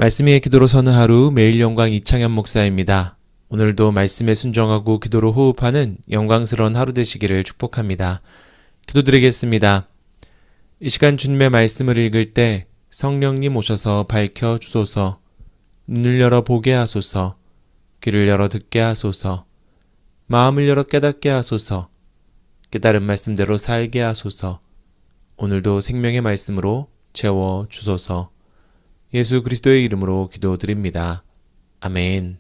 말씀의 기도로 서는 하루 매일 영광 이창현 목사입니다. 오늘도 말씀에 순종하고 기도로 호흡하는 영광스러운 하루 되시기를 축복합니다. 기도드리겠습니다. 이 시간 주님의 말씀을 읽을 때 성령님 오셔서 밝혀주소서, 눈을 열어 보게 하소서, 귀를 열어 듣게 하소서, 마음을 열어 깨닫게 하소서, 깨달은 말씀대로 살게 하소서, 오늘도 생명의 말씀으로 채워주소서. 예수 그리스도의 이름으로 기도드립니다. 아멘.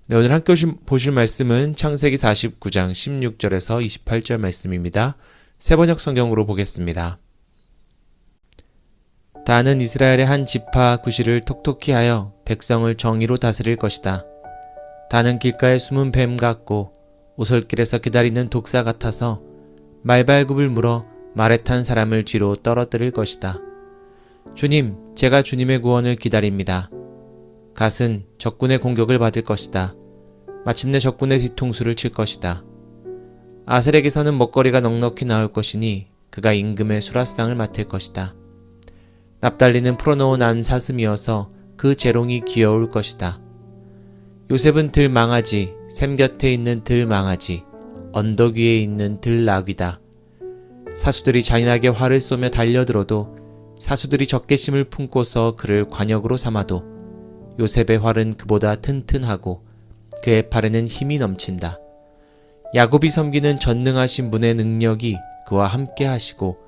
네, 오늘 함께 보실 말씀은 창세기 49장 16절에서 28절 말씀입니다. 세번역 성경으로 보겠습니다. 다는 이스라엘의 한 지파 구실을 톡톡히 하여 백성을 정의로 다스릴 것이다. 다는 길가에 숨은 뱀 같고 오솔길에서 기다리는 독사 같아서 말발굽을 물어 말에 탄 사람을 뒤로 떨어뜨릴 것이다. 주님, 제가 주님의 구원을 기다립니다. 갓은 적군의 공격을 받을 것이다. 마침내 적군의 뒤통수를 칠 것이다. 아셀에게서는 먹거리가 넉넉히 나올 것이니 그가 임금의 수라상을 맡을 것이다. 납달리는 풀어놓은 암사슴이어서 그 재롱이 귀여울 것이다. 요셉은 들망아지, 샘 곁에 있는 들망아지, 언덕 위에 있는 들나귀다. 사수들이 잔인하게 활을 쏘며 달려들어도, 사수들이 적개심을 품고서 그를 관역으로 삼아도 요셉의 활은 그보다 튼튼하고 그의 팔에는 힘이 넘친다. 야곱이 섬기는 전능하신 분의 능력이 그와 함께 하시고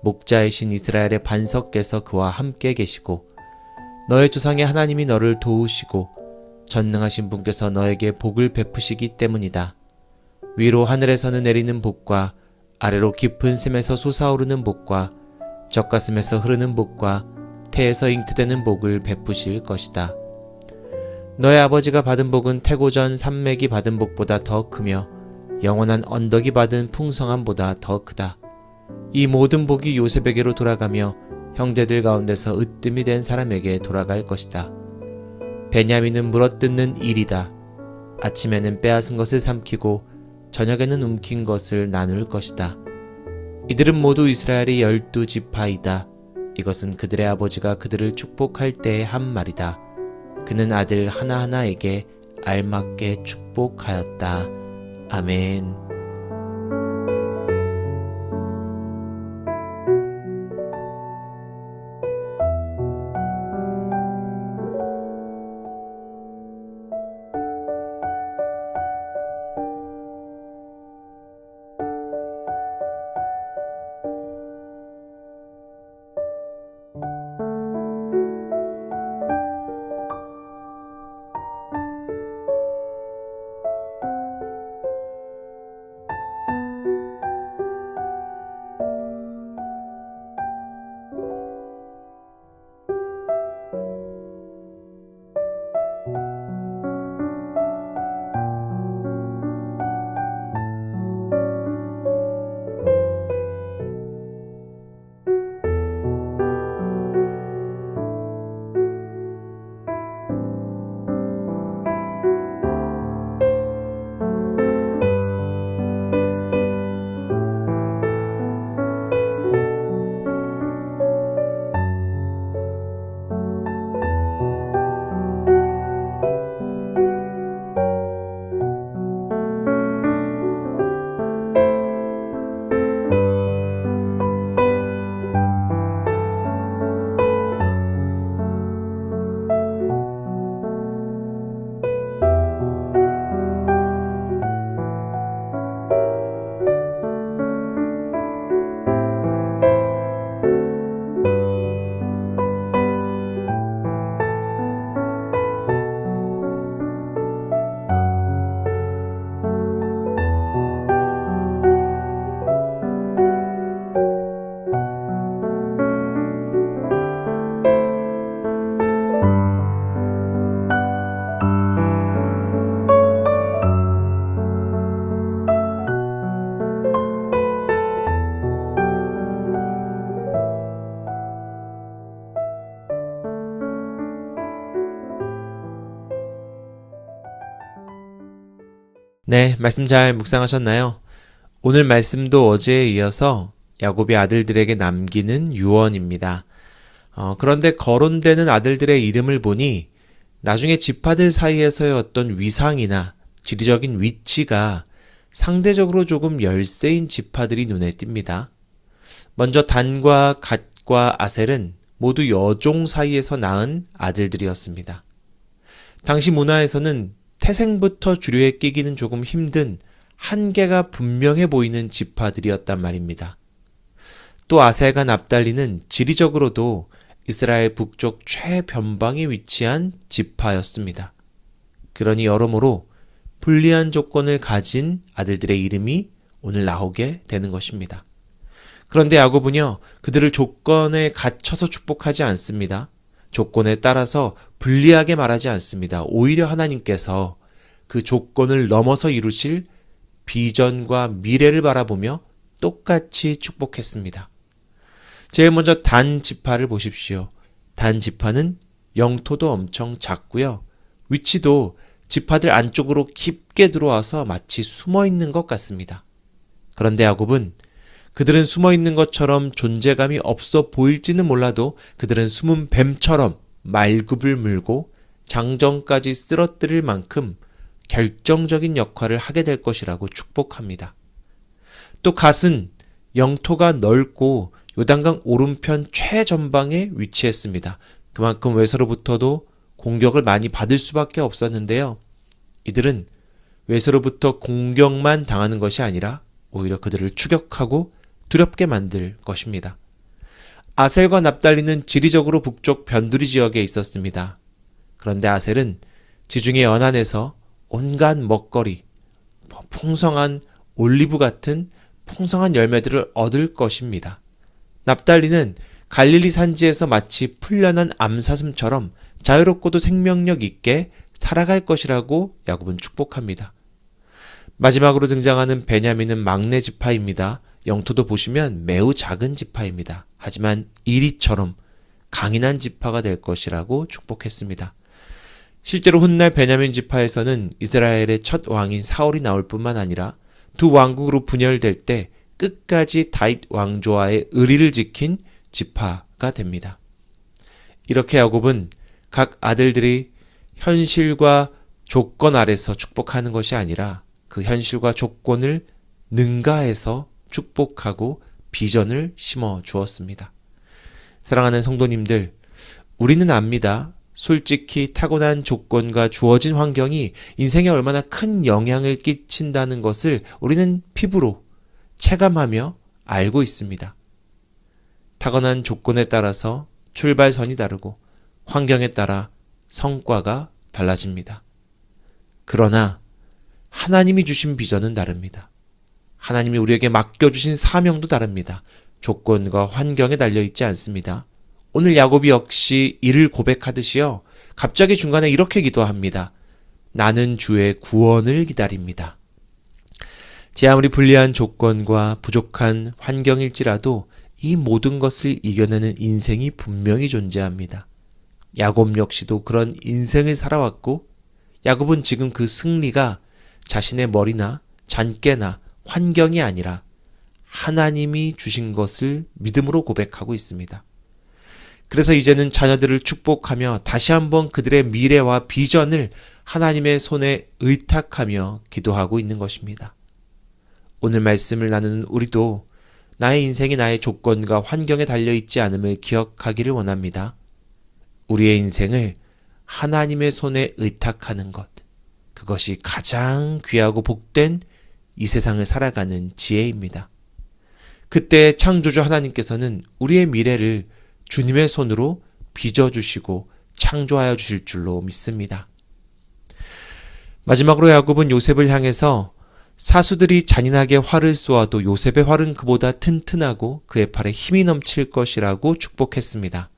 목자이신 이스라엘의 반석께서 그와 함께 계시고 너의 조상의 하나님이 너를 도우시고 전능하신 분께서 너에게 복을 베푸시기 때문이다. 위로 하늘에서는 내리는 복과 아래로 깊은 샘에서 솟아오르는 복과 젖가슴에서 흐르는 복과 태에서 잉태되는 복을 베푸실 것이다. 너의 아버지가 받은 복은 태고전 산맥이 받은 복보다 더 크며 영원한 언덕이 받은 풍성함보다 더 크다. 이 모든 복이 요셉에게로 돌아가며 형제들 가운데서 으뜸이 된 사람에게 돌아갈 것이다. 베냐민은 물어뜯는 일이다. 아침에는 빼앗은 것을 삼키고 저녁에는 움킨 것을 나눌 것이다. 이들은 모두 이스라엘의 12지파이다. 이것은 그들의 아버지가 그들을 축복할 때의 한 말이다. 그는 아들 하나하나에게 알맞게 축복하였다. 아멘. 네, 말씀 잘 묵상하셨나요? 오늘 말씀도 어제에 이어서 야곱이 아들들에게 남기는 유언입니다. 그런데 거론되는 아들들의 이름을 보니 나중에 지파들 사이에서의 어떤 위상이나 지리적인 위치가 상대적으로 조금 열세인 지파들이 눈에 띕니다. 먼저 단과 갓과 아셀은 모두 여종 사이에서 낳은 아들들이었습니다. 당시 문화에서는 태생부터 주류에 끼기는 조금 힘든 한계가 분명해 보이는 지파들이었단 말입니다. 또 아셀과 납달리는 지리적으로도 이스라엘 북쪽 최변방에 위치한 지파였습니다. 그러니 여러모로 불리한 조건을 가진 아들들의 이름이 오늘 나오게 되는 것입니다. 그런데 야곱은요, 그들을 조건에 갇혀서 축복하지 않습니다. 조건에 따라서 불리하게 말하지 않습니다. 오히려 하나님께서 그 조건을 넘어서 이루실 비전과 미래를 바라보며 똑같이 축복했습니다. 제일 먼저 단 지파를 보십시오. 단 지파는 영토도 엄청 작고요. 위치도 지파들 안쪽으로 깊게 들어와서 마치 숨어 있는 것 같습니다. 그런데 야곱은 그들은 숨어 있는 것처럼 존재감이 없어 보일지는 몰라도 그들은 숨은 뱀처럼 말굽을 물고 장정까지 쓰러뜨릴 만큼 결정적인 역할을 하게 될 것이라고 축복합니다. 또 갓은 영토가 넓고 요단강 오른편 최전방에 위치했습니다. 그만큼 외서로부터도 공격을 많이 받을 수밖에 없었는데요. 이들은 외서로부터 공격만 당하는 것이 아니라 오히려 그들을 추격하고 두렵게 만들 것입니다. 아셀과 납달리는 지리적으로 북쪽 변두리 지역에 있었습니다. 그런데 아셀은 지중해 연안에서 온갖 먹거리, 풍성한 올리브 같은 풍성한 열매들을 얻을 것입니다. 납달리는 갈릴리 산지에서 마치 풀려난 암사슴처럼 자유롭고도 생명력 있게 살아갈 것이라고 야곱은 축복합니다. 마지막으로 등장하는 베냐민은 막내 지파입니다. 영토도 보시면 매우 작은 지파입니다. 하지만 이리처럼 강인한 지파가 될 것이라고 축복했습니다. 실제로 훗날 베냐민 지파에서는 이스라엘의 첫 왕인 사울이 나올 뿐만 아니라 두 왕국으로 분열될 때 끝까지 다윗 왕조와의 의리를 지킨 지파가 됩니다. 이렇게 야곱은 각 아들들이 현실과 조건 아래서 축복하는 것이 아니라 그 현실과 조건을 능가해서 축복하고 비전을 심어 주었습니다. 사랑하는 성도님들, 우리는 압니다. 솔직히 타고난 조건과 주어진 환경이 인생에 얼마나 큰 영향을 끼친다는 것을 우리는 피부로 체감하며 알고 있습니다. 타고난 조건에 따라서 출발선이 다르고 환경에 따라 성과가 달라집니다. 그러나 하나님이 주신 비전은 다릅니다. 하나님이 우리에게 맡겨주신 사명도 다릅니다. 조건과 환경에 달려있지 않습니다. 오늘 야곱이 역시 이를 고백하듯이요. 갑자기 중간에 이렇게 기도합니다. 나는 주의 구원을 기다립니다. 제 아무리 불리한 조건과 부족한 환경일지라도 이 모든 것을 이겨내는 인생이 분명히 존재합니다. 야곱 역시도 그런 인생을 살아왔고 야곱은 지금 그 승리가 자신의 머리나 잔깨나 환경이 아니라 하나님이 주신 것을 믿음으로 고백하고 있습니다. 그래서 이제는 자녀들을 축복하며 다시 한번 그들의 미래와 비전을 하나님의 손에 의탁하며 기도하고 있는 것입니다. 오늘 말씀을 나누는 우리도 나의 인생이 나의 조건과 환경에 달려있지 않음을 기억하기를 원합니다. 우리의 인생을 하나님의 손에 의탁하는 것, 그것이 가장 귀하고 복된 이 세상을 살아가는 지혜입니다. 그때 창조주 하나님께서는 우리의 미래를 주님의 손으로 빚어주시고 창조하여 주실 줄로 믿습니다. 마지막으로 야곱은 요셉을 향해서 사수들이 잔인하게 활을 쏘아도 요셉의 활은 그보다 튼튼하고 그의 팔에 힘이 넘칠 것이라고 축복했습니다.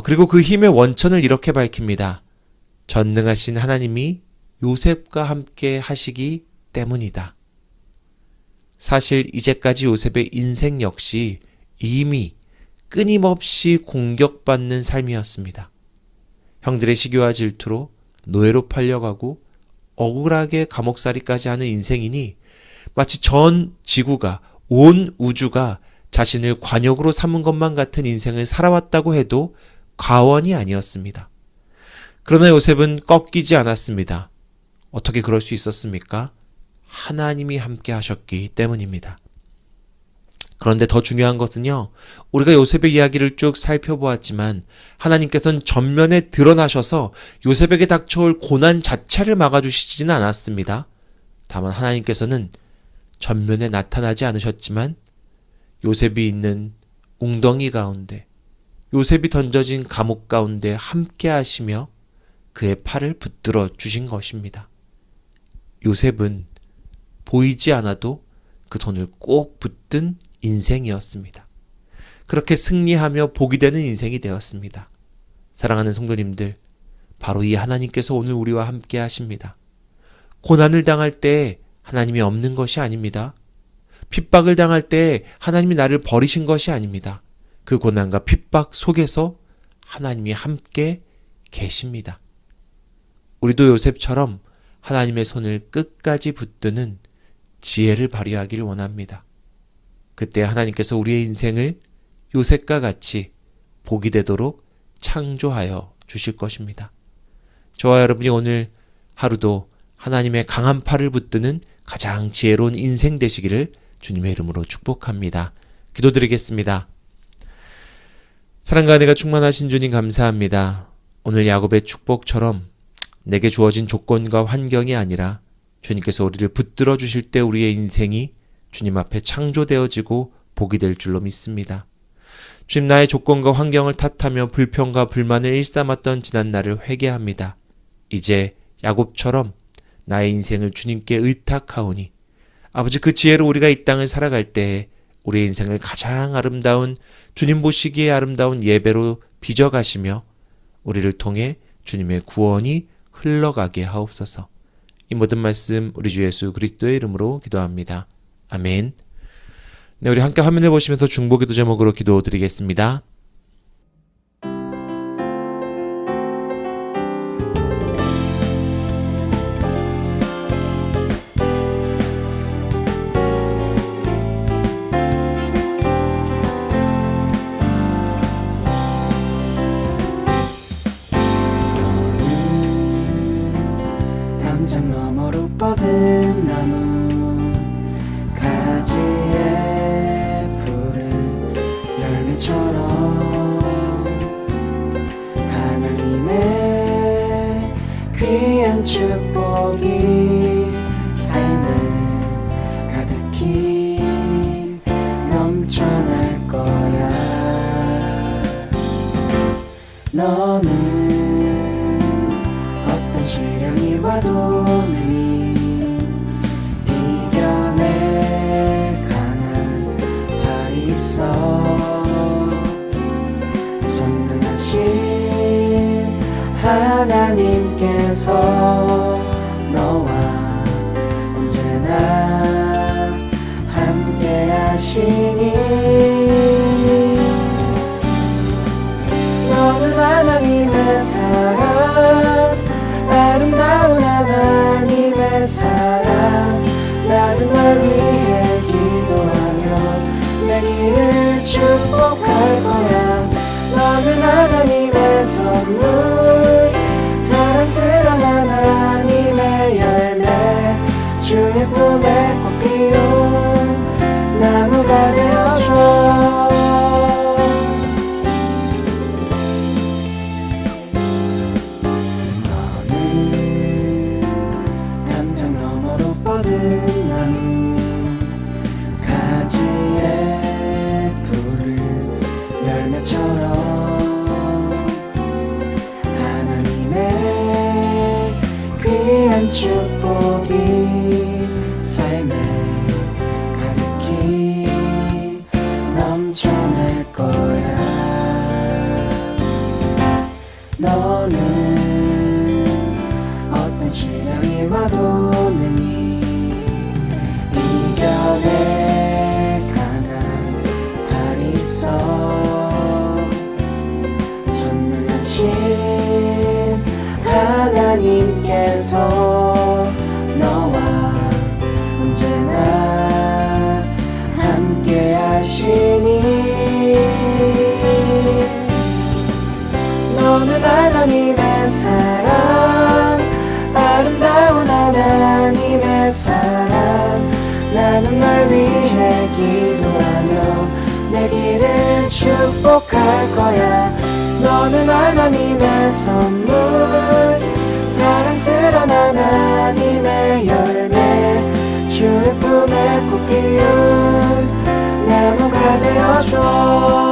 그리고 그 힘의 원천을 이렇게 밝힙니다. 전능하신 하나님이 요셉과 함께 하시기 때문이다. 사실 이제까지 요셉의 인생 역시 이미 끊임없이 공격받는 삶이었습니다. 형들의 시기와 질투로 노예로 팔려가고 억울하게 감옥살이까지 하는 인생이니 마치 전 지구가, 온 우주가 자신을 관역으로 삼은 것만 같은 인생을 살아왔다고 해도 과언이 아니었습니다. 그러나 요셉은 꺾이지 않았습니다. 어떻게 그럴 수 있었습니까? 하나님이 함께 하셨기 때문입니다. 그런데 더 중요한 것은요, 우리가 요셉의 이야기를 쭉 살펴보았지만 하나님께서는 전면에 드러나셔서 요셉에게 닥쳐올 고난 자체를 막아주시지는 않았습니다. 다만 하나님께서는 전면에 나타나지 않으셨지만 요셉이 있는 웅덩이 가운데, 요셉이 던져진 감옥 가운데 함께 하시며 그의 팔을 붙들어 주신 것입니다. 요셉은 보이지 않아도 그 손을 꼭 붙든 인생이었습니다. 그렇게 승리하며 복이 되는 인생이 되었습니다. 사랑하는 성도님들, 바로 이 하나님께서 오늘 우리와 함께 하십니다. 고난을 당할 때 하나님이 없는 것이 아닙니다. 핍박을 당할 때 하나님이 나를 버리신 것이 아닙니다. 그 고난과 핍박 속에서 하나님이 함께 계십니다. 우리도 요셉처럼 하나님의 손을 끝까지 붙드는 지혜를 발휘하기를 원합니다. 그때 하나님께서 우리의 인생을 요셉과 같이 복이 되도록 창조하여 주실 것입니다. 저와 여러분이 오늘 하루도 하나님의 강한 팔을 붙드는 가장 지혜로운 인생 되시기를 주님의 이름으로 축복합니다. 기도드리겠습니다. 사랑과 은혜가 충만하신 주님 감사합니다. 오늘 야곱의 축복처럼 내게 주어진 조건과 환경이 아니라 주님께서 우리를 붙들어 주실 때 우리의 인생이 주님 앞에 창조되어지고 복이 될 줄로 믿습니다. 주님, 나의 조건과 환경을 탓하며 불평과 불만을 일삼았던 지난 날을 회개합니다. 이제 야곱처럼 나의 인생을 주님께 의탁하오니 아버지, 그 지혜로 우리가 이 땅을 살아갈 때에 우리의 인생을 가장 아름다운, 주님 보시기에 아름다운 예배로 빚어가시며 우리를 통해 주님의 구원이 흘러가게 하옵소서. 이 모든 말씀 우리 주 예수 그리스도의 이름으로 기도합니다. 아멘. 네, 우리 함께 화면을 보시면서 중보기도 제목으로 기도드리겠습니다. 담장 너머로 뻗은 나무 가지에 푸른 열매처럼 하나님의 귀한 축복이 삶에 가득히 넘쳐날 거야. 너는 어떤 시련이 와도 능히 이겨낼 강한 팔이 있어. 전능하신 하나님께서 너와 언제나 함께 하시니 너는 하나님의 사랑, 아름다운 하나님의 사랑. 나는 널 위해 기도하며 내 길을 축복할 거야. 너는 하나님의 선물, 사랑스러운 하나님의 열매, 주의 꿈에 꽃 피운 나무가 되어줘. 뻗은 나무 가지에 푸른 열매처럼 하나님의 귀한 축복이 삶에 가득히 넘쳐날 거야. 너는 어떤 시련이 와도 능히 이겨낼 강한 팔이 있어. 전능하신 하나님께서 너와 언제나 함께 하시니 나는 널 위해 기도하며 내 길을 축복할 거야. 너는 하나님의 선물, 사랑스러운 하나님의 열매, 주의 품에 꽃 피운 나무가 되어줘.